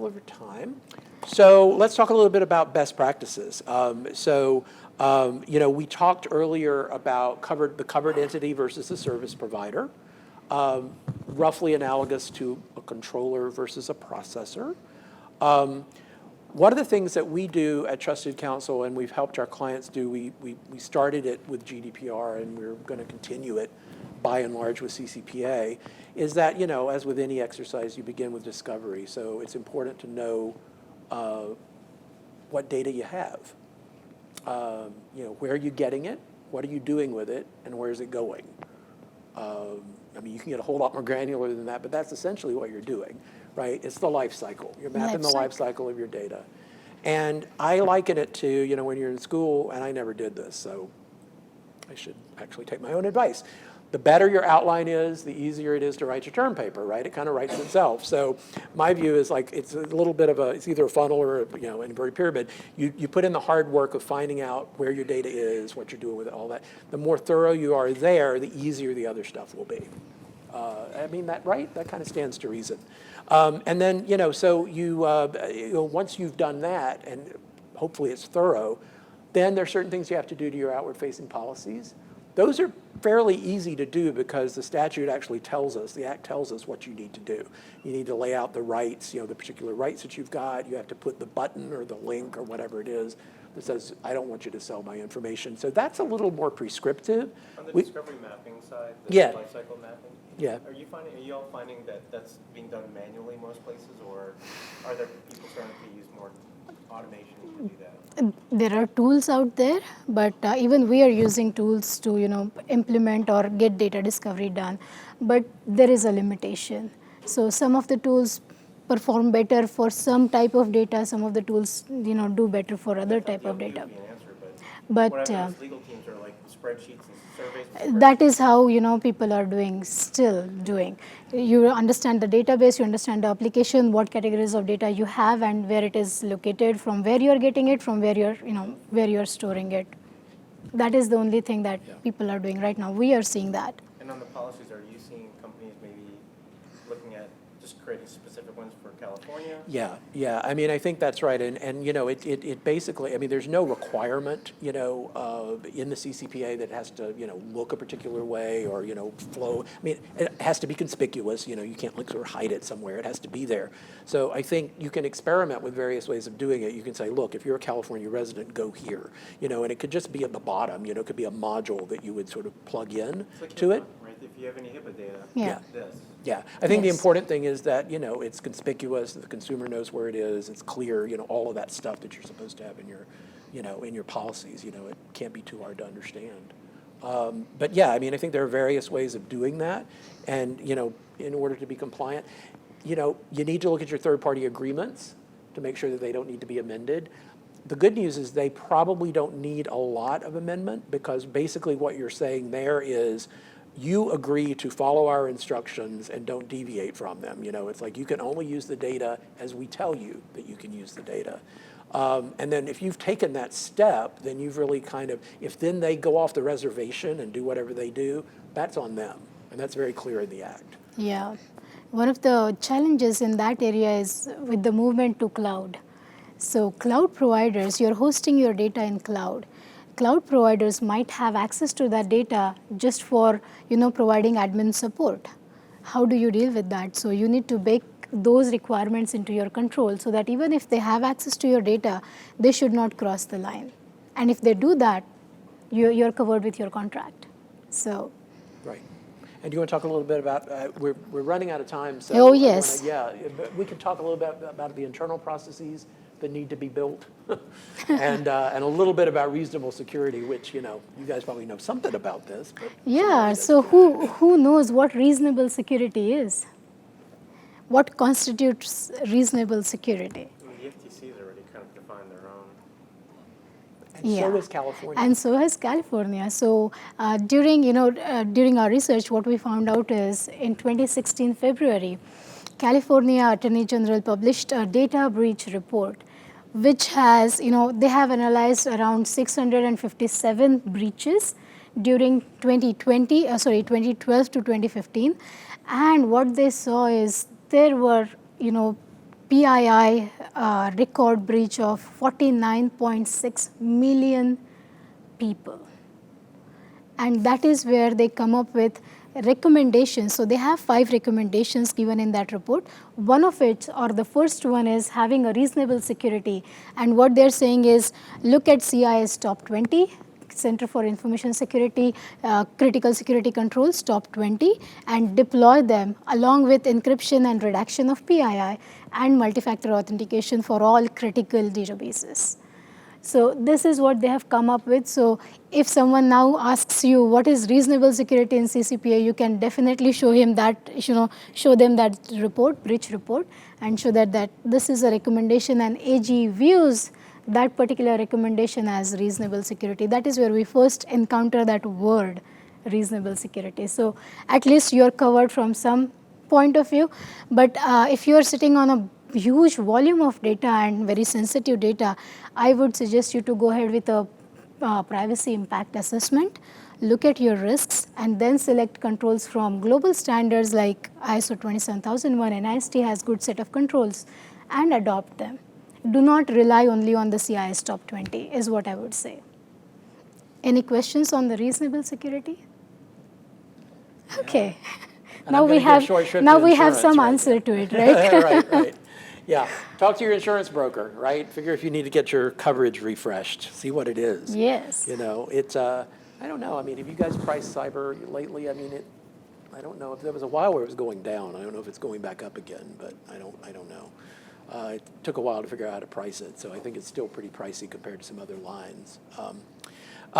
over time. So let's talk a little bit about best practices. We talked earlier about the covered entity versus the service provider, roughly analogous to a controller versus a processor. One of the things that we do at Trusted Counsel, and we've helped our clients do, we started it with GDPR, and we're going to continue it by and large with CCPA, is that, as with any exercise, you begin with discovery. So it's important to know what data you have. Where are you getting it? What are you doing with it? And where is it going? You can get a whole lot more granular than that, but that's essentially what you're doing, right? It's the life cycle. You're mapping the life cycle of your data. And I liken it to, when you're in school, and I never did this, so I should actually take my own advice. The better your outline is, the easier it is to write your term paper, right? It kind of writes itself. So my view is it's a little bit of it's either a funnel or an inverted pyramid. You put in the hard work of finding out where your data is, what you're doing with it, all that. The more thorough you are there, the easier the other stuff will be. That kind of stands to reason. And then, once you've done that, and hopefully it's thorough, then there's certain things you have to do to your outward-facing policies. Those are fairly easy to do because the statute actually the act tells us what you need to do. You need to lay out the rights, the particular rights that you've got. You have to put the button or the link or whatever it is that says, I don't want you to sell my information. So that's a little more prescriptive. On the discovery mapping side, the life cycle mapping, are you all finding that that's being done manually in most places, or are there people starting to use more automation to do that? There are tools out there, but even we are using tools to implement or get data discovery done, but there is a limitation. So some of the tools perform better for some type of data, some of the tools do better for other type of data. But what happens legal teams are like spreadsheets and surveys? That is how people are still doing. You understand the database, you understand the application, what categories of data you have, and where it is located, from where you are getting it, from where you're storing it. That is the only thing that people are doing right now. We are seeing that. And on the policies, are you seeing companies maybe looking at just creating specific ones for California? Yeah. I think that's right. And it basically, there's no requirement, in the CCPA that it has to, look a particular way or, flow. It has to be conspicuous. You can't sort of hide it somewhere. It has to be there. So I think you can experiment with various ways of doing it. You can say, look, if you're a California resident, go here, and it could just be at the bottom. It could be a module that you would sort of plug in to it. Right? If you have any HIPAA data, this. Yeah, I think the important thing is that, it's conspicuous, the consumer knows where it is, it's clear, all of that stuff that you're supposed to have in your policies, it can't be too hard to understand. But yeah, I think there are various ways of doing that, and, in order to be compliant, you need to look at your third-party agreements to make sure that they don't need to be amended. The good news is they probably don't need a lot of amendment, because basically what you're saying there is, you agree to follow our instructions and don't deviate from them. It's like you can only use the data as we tell you that you can use the data. And then if you've taken that step, then you've really if then they go off the reservation and do whatever they do, that's on them. And that's very clear in the Act. Yeah. One of the challenges in that area is with the movement to cloud. So cloud providers, you're hosting your data in cloud. Cloud providers might have access to that data just for, providing admin support. How do you deal with that? So you need to bake those requirements into your control so that even if they have access to your data, they should not cross the line. And if they do that, you're covered with your contract. So. Right. And do you want to talk a little bit about, we're running out of time. So oh, yes. We can talk a little bit about the internal processes that need to be built, and a little bit about reasonable security, which you guys probably know something about this. But yeah. So who knows what reasonable security is? What constitutes reasonable security? The FTC has already kind of defined their own. And so has California. And so has California. So during our research, what we found out is in 2016 February, California Attorney General published a data breach report, which has, they have analyzed around 657 breaches during 2012 to 2015. And what they saw is there were, PII record breach of 49.6 million people. And that is where they come up with recommendations. So they have 5 recommendations given in that report. One of it, or the first one, is having a reasonable security. And what they're saying is, look at CIS top 20, Center for Information Security, critical security controls, top 20, and deploy them along with encryption and redaction of PII and multi-factor authentication for all critical databases. So this is what they have come up with. So if someone now asks you what is reasonable security in CCPA, you can definitely show him that, show them that report, breach report, and show that this is a recommendation, and AG views that particular recommendation as reasonable security. That is where we first encounter that word, reasonable security. So at least you're covered from some point of view. But if you're sitting on a huge volume of data and very sensitive data, I would suggest you to go ahead with a privacy impact assessment, look at your risks, and then select controls from global standards like ISO 27001, and NIST has good set of controls, and adopt them. Do not rely only on the CIS top 20 is what I would say. Any questions on the reasonable security? Okay. And now we have some answer to it, right? Right. Yeah. Talk to your insurance broker, right? Figure if you need to get your coverage refreshed. See what it is. Yes. It's I don't know. I mean, have you guys priced cyber lately? I mean, I don't know if there was a while where it was going down. I don't know if it's going back up again, but I don't know. It took a while to figure out how to price it, so I think it's still pretty pricey compared to some other lines.